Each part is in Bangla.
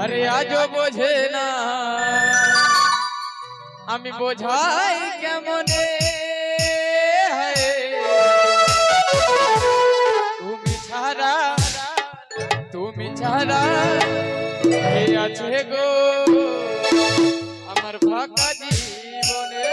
আরে আজও বোঝে না আমি বোঝাই কেমনে তুমি ছাড়া কে আছে গো আমার ফাঁকা জীবনে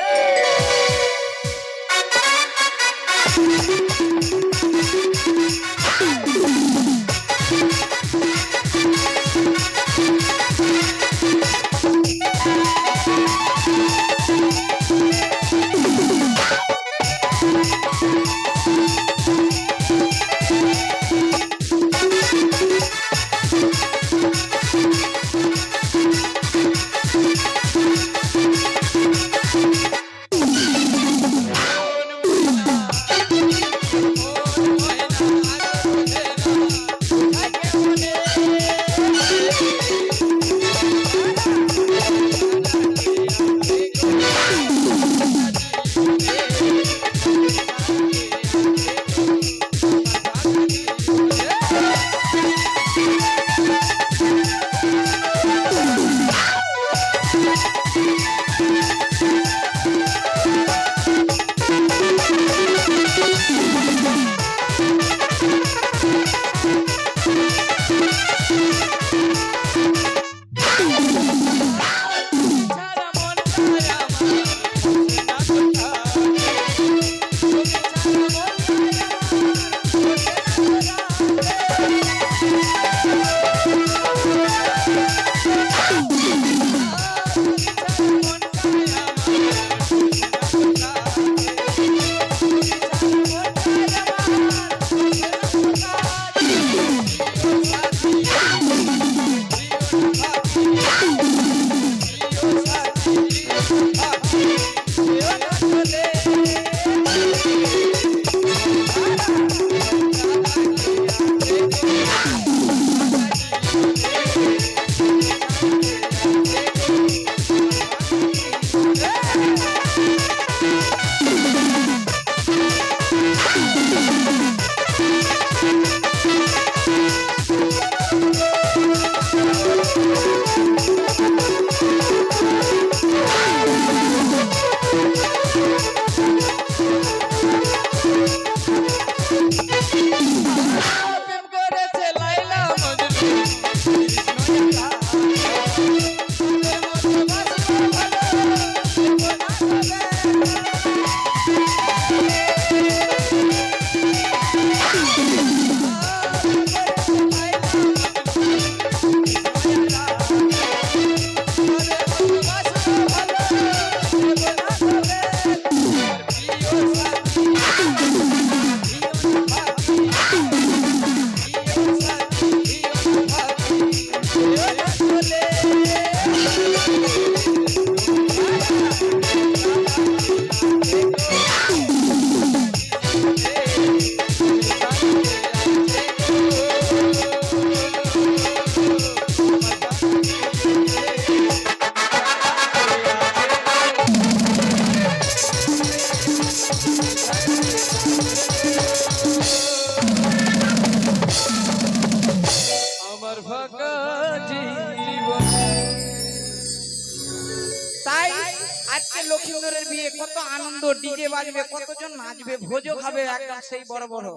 লক্ষ্মীন্দরের বিয়ে কত আনন্দ, ডিজে বাজবে, কতজন নাচবে, ভোজও খাবে একদম সেই বড় বড়।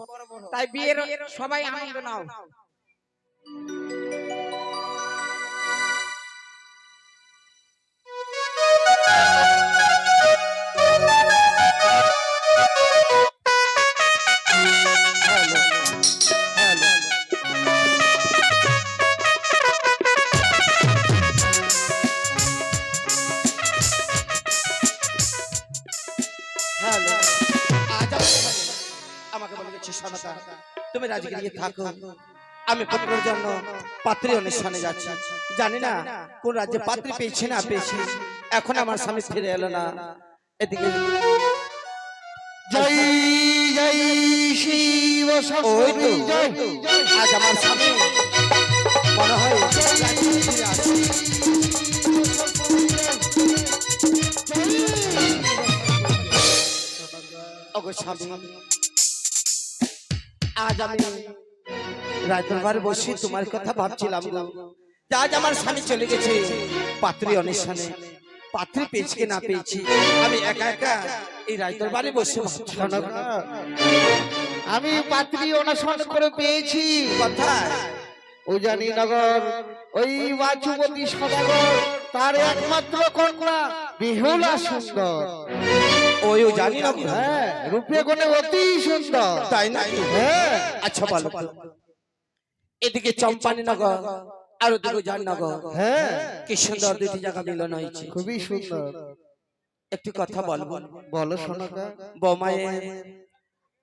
তাই বিয়ের সবাই আনন্দ নাও। তুমি রাজগিরিতে থাকো, আমি পুত্রের জন্য পাত্রী অনুষ্ঠানে যাচ্ছি। জানি না কোন রাজ্যে পাত্রী পেয়েছি না পেয়েছি, এখন আমার স্বামী ফিরে এলো না। এদিকে জয় জয় শিব শাশুড়ি জয়। আজ আমার স্বামী মনে হয় আজ আমি রাজদরবারে বসে তোমার কথা ভাবছিলাম গো। আজ আমার স্বামী চলে গেছে পাত্রী অনুষ্ঠানে, পাত্রী পেয়েছি কি না পেয়েছি, আমি একা একা এই রাজদরবারে বসে ভাবছি। সনকা, আমি পাত্রী অনশন করে পেয়েছি। কোথায়? উজানি নগর, ওই বাচুপতি সদাগর, তার একমাত্র কন্যা বিহুলা সুন্দর। ওই জানি না। হ্যাঁ, রূপে গুণে অতি সুন্দর। তাই নাকি? হ্যাঁ। আচ্ছা বলো, এদিকে চম্পানি নগর আর ওদিকে জাননগর, হ্যাঁ, কি সুন্দর দুটি জায়গা মিলন হয়েছে। খুবই সুন্দর। একটি কথা বলবো? বলো সনকা। বৌমায়ের,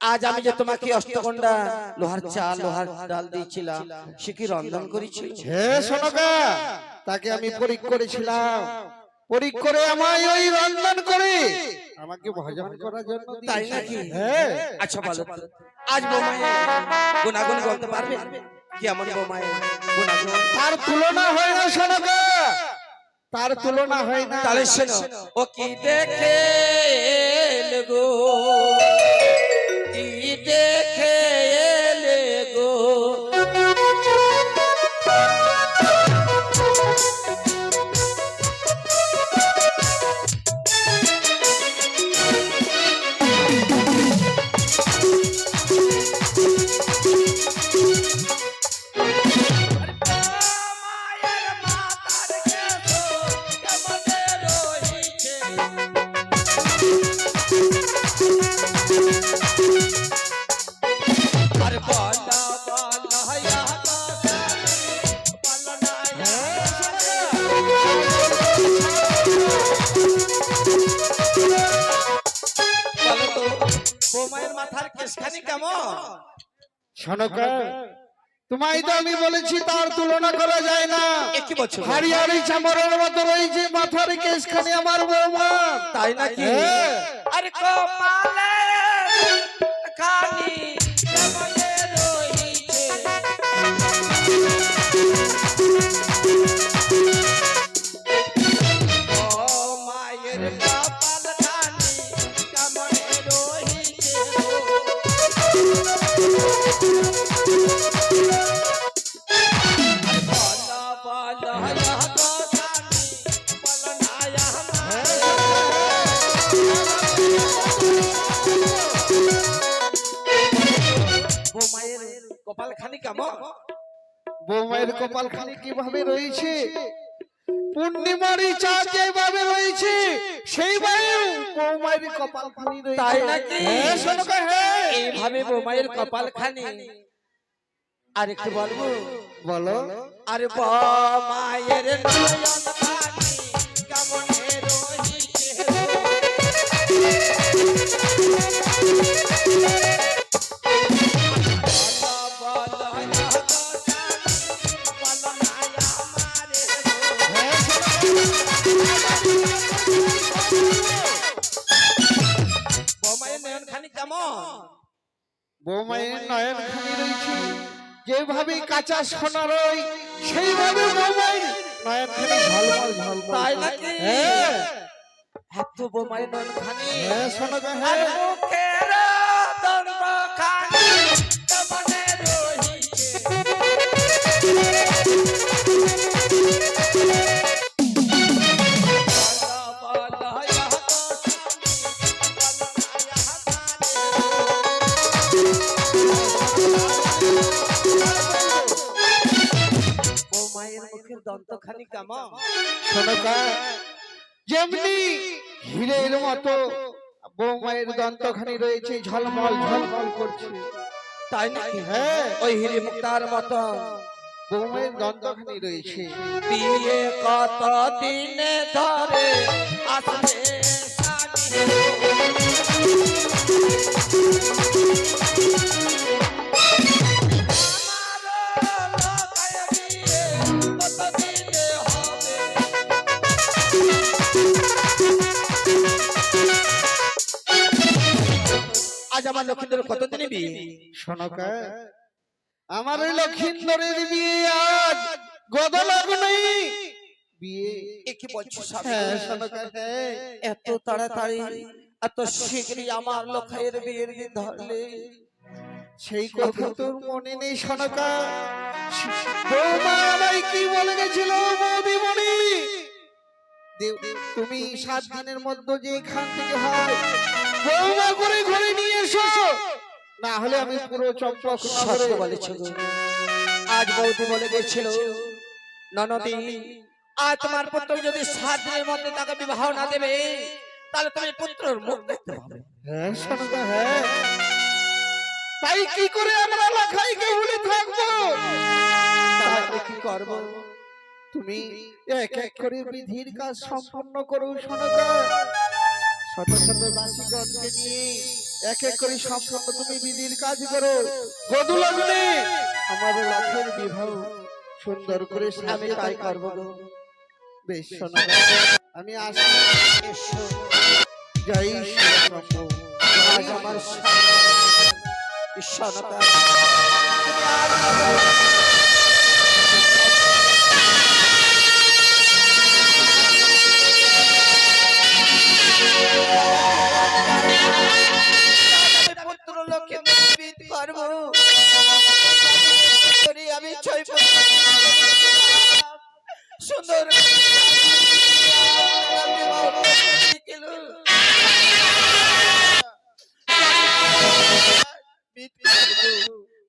আজ আমি যে তোমাকে অষ্টগন্ডা লোহার চাল লোহার ডাল দিয়েছিলাম, সে কি রন্ধন করেছিল? হ্যাঁ সনকা, তাকে আমি পরীক্ষা করেছিলাম, পরীক্ষা করে আমায় ওই রন্ধন করে আমাকে ভোজন করার জন্য তাই দিয়েছে। নাকি? হ্যাঁ। আচ্ছা বলো, আজ বৌমায়ের গুণাগুণ বলতে পারবে? কেমন বৌমায়ের গুণাগুণ? তার তুলনা হয় না সনকা, তার তুলনা হয় না। তাহলে শোনো, ও কি দেখে এলে গো, কি দেখে এলে গো, বৌমায়ের মাথার কেশখানি কেমন? সনকা, তোমায় তো আমি বলেছি তার তুলনা করা যায় না। কি বলছো? হারিয়ারি চামড়ের মতো রয়েছে মাথার কেশখানি আমার বৌমা। তাই নাকি? হ্যাঁ। আরে কপালে খানি কেমনে রহিছে, ও মায়ের কপাল খানি কেমনে রহিছে কপাল খানি কেমন? বৌমায়ের কপাল খানি কিভাবে রয়েছে, পূর্ণিমারি চাঁদ যেভাবে রয়েছে সেইভাবে বৌমায়ের কপাল খানি রয়েছে। তাই নাকি? হ্যাঁ সনকা, হ্যাঁ। এইভাবে বৌমায়ের কপাল খানি। আর একটু বলবো? বলো। আরে বৌমায়ের নয়ন খানি কেমনে রহিছে, বৌমায়ের নয়ন খানি কেমন? বৌমায়ের নয়ন খানি রয়েছে যেভাবে কাঁচা সোনা রয় সেইভাবে বৌমায়ের নয়ন খানি ঝলমল ঝলমল। তাই নাকি? হ্যাঁ। এত বৌমায়ের নয়ন খানি। হ্যাঁ সনকা, আর হ্যাঁ। মুখের দন্ত খানি কেমনে রহিছে, বৌমায়ের মুখের দন্তখানি কেমন? সনকা, যেমনি হীরের মতো বৌমায়ের দন্তখানি রয়েছে, ঝলমল ঝলমল করছে। তাই নাকি? হ্যাঁ। ওই হিরে মুক্তার মতো বৌমায়ের দন্তখানি রয়েছে। বিয়ে কত দিনে ধরে আসবে সানি, আজ আমার লক্ষ্মীদের কতদিনে বিয়ে? সনকা, আমার ওই লক্ষিন্দরের বিয়ে আজ গদলগ্নেই বিয়ে। কি বলছো স্বামী? হ্যাঁ সনকা, হ্যাঁ। এত তাড়াতাড়ি এত শীঘ্রই আমার লক্ষ্যের বিয়ের দিন ধরলে সেই কথা তোর মনে নেই সনকা? বৌমা আমায় কি বলে গেছিল বৌদিমণি? তুমি 7 দিনের মধ্যে যে এখান থেকে হয় বৌমা করে ঘরে নিয়ে এসো, না হলে আমি পুরো চম্পক সত্য বলেছ গো। আজ বৌদি বলে গেছিল, ননদি আজ তোমার পুত্র যদি 7 দিনের মধ্যে তাকে বিবাহ না দেবে তাহলে তুমি পুত্রের মুখ দেখতে পাবে। হ্যাঁ সনকা, হ্যাঁ। তাই কি করে আমরা লাখাইকে ভুলে থাকবো? তাহলে কি করব? তুমি এক এক করে বিধির কাজ সম্পন্ন করো সনকা। শত শত দাসীগণকে নিয়ে এক এক করে সম্পন্ন তুমি বিধির কাজ করো। গদু লগ্নে আমার লাখের বিবাহ সুন্দর করে আমি তাই করব গো। বেশ সনকা, আমি আসি। এসো। জয় শ্রী শম্ভু। আজ আমার ঈশ্বরতা পুত্র লোকে করবো। আমি 6 সুন্দর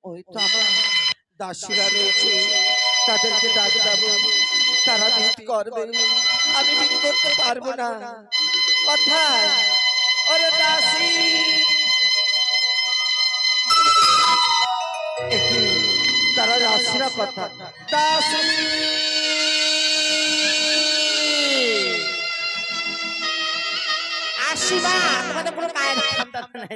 ওই তো আমার দাসীরা রয়েছে, তাদেরকে ডাক দেবো, তারা বিট করবে, আমি বিট করতে পারবো না। কোথায় ওরে দাসী? তারা দাসীরা কথা দাসী আসিবা তোমাদের কোনো কাজ ক্ষমতা নাই।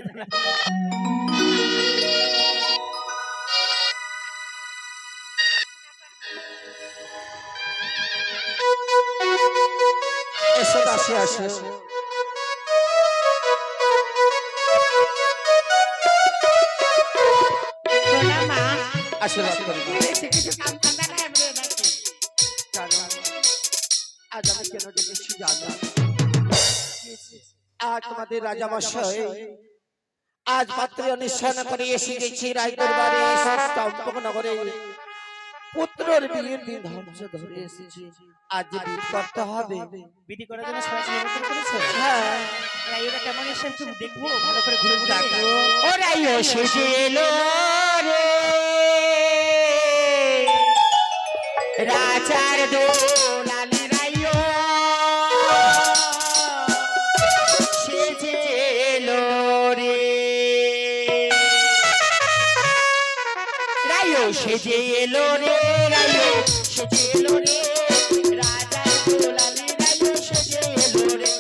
এসো দাসী, আসো। আশীর্বাদ করি। আজ আমি কেন ডেকেছি জানো? আজ তোমাদের রাজামশাই আজ পাত্রী অনুষ্ঠান করে এসে গেছি রায়দরবারে, চম্পকনগরে পুত্রের বিয়ের দিন ধার্য ধরে এসেছি। আজ যে বিয়ে করতে হবে, বিধি করার জন্য সবাই নিমন্ত্রণ করেছে। হ্যাঁ রাইওটা কেমন এসে একটু দেখবো, ভালো করে ঘুরে ঘুরে দেখো। ও রাইও শেষে এলো রে রাজার দোলালি রাইও সেজে এলো রে রাইও সেজে এলো রে রাইও সেজে এলো রে রাজার দোলালি রাইও সেজে এলো রে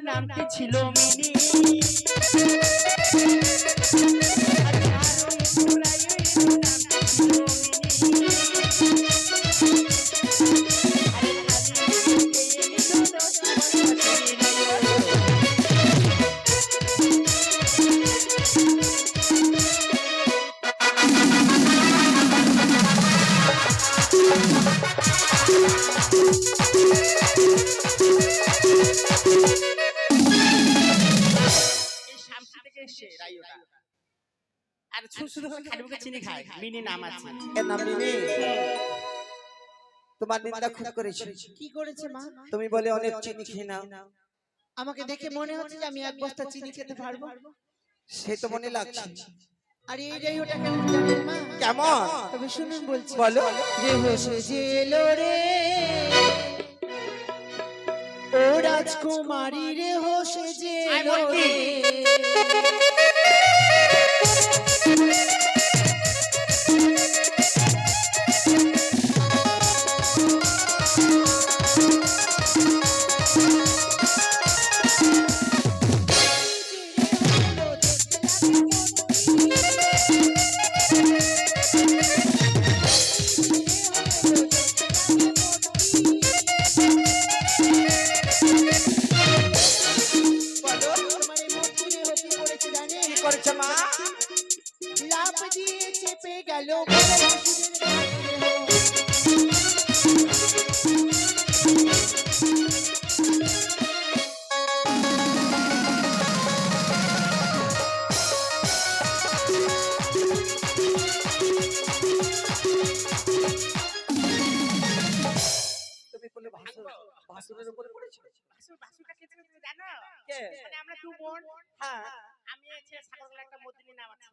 নামটি ছিল মিনি আর শুধু খালি মুখে চিনি খায়, মিনি নাম আছে। এর নাম মিনি। তোমার নিন্দা খুব করেছে। কি করেছে মা? তুমি বলে অনেক চিনি খেয়ে নাও। আমাকে দেখে মনে হচ্ছে যে আমি এক বস্তা চিনি খেতে পারবো। সে তো মনে লাগছে। আর এই রেইওটা কেমন জানেন মা? কেমন? তবে শুনুন বলছি। বলো। রে হোসে জেলো রে ও রাজকুমারী রে হোসে জেলো রে বলো তোমার এই মন চুরি হতে পড়েছে জানে কি করছে মা লাফ দিয়ে চেপে গেল বড় ভাসুরের দেহ। তুমি বলে ভাসুরের উপরে পড়েছো বাসুটা কে তুমি জানো? কে মানে আমরা দু বোন, হ্যাঁ আমি হচ্ছে সাগরগুলা একটা মদিনী নাম আছে।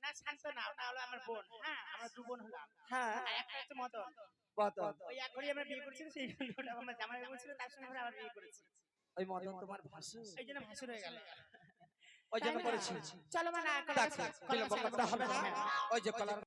না শান্ত না, ওটা হলো আমার বোন। হ্যাঁ, আমরা দু বোন হলাম। হ্যাঁ আর একটা হচ্ছে মদন। বদন ওই এক ঘরে আমরা বিয়ে করেছি, সেই বন্ধুটা আমার জামাই বলছিল, তার সঙ্গে আমরা আবার বিয়ে করেছি। ওই মদন তোমার ভাসুর এই জন্য ভাসুর হয়ে গেল। ওই জন্য করেছি চলো মা না দেখো বিলম্ব করতে হবে না ওই যে কলার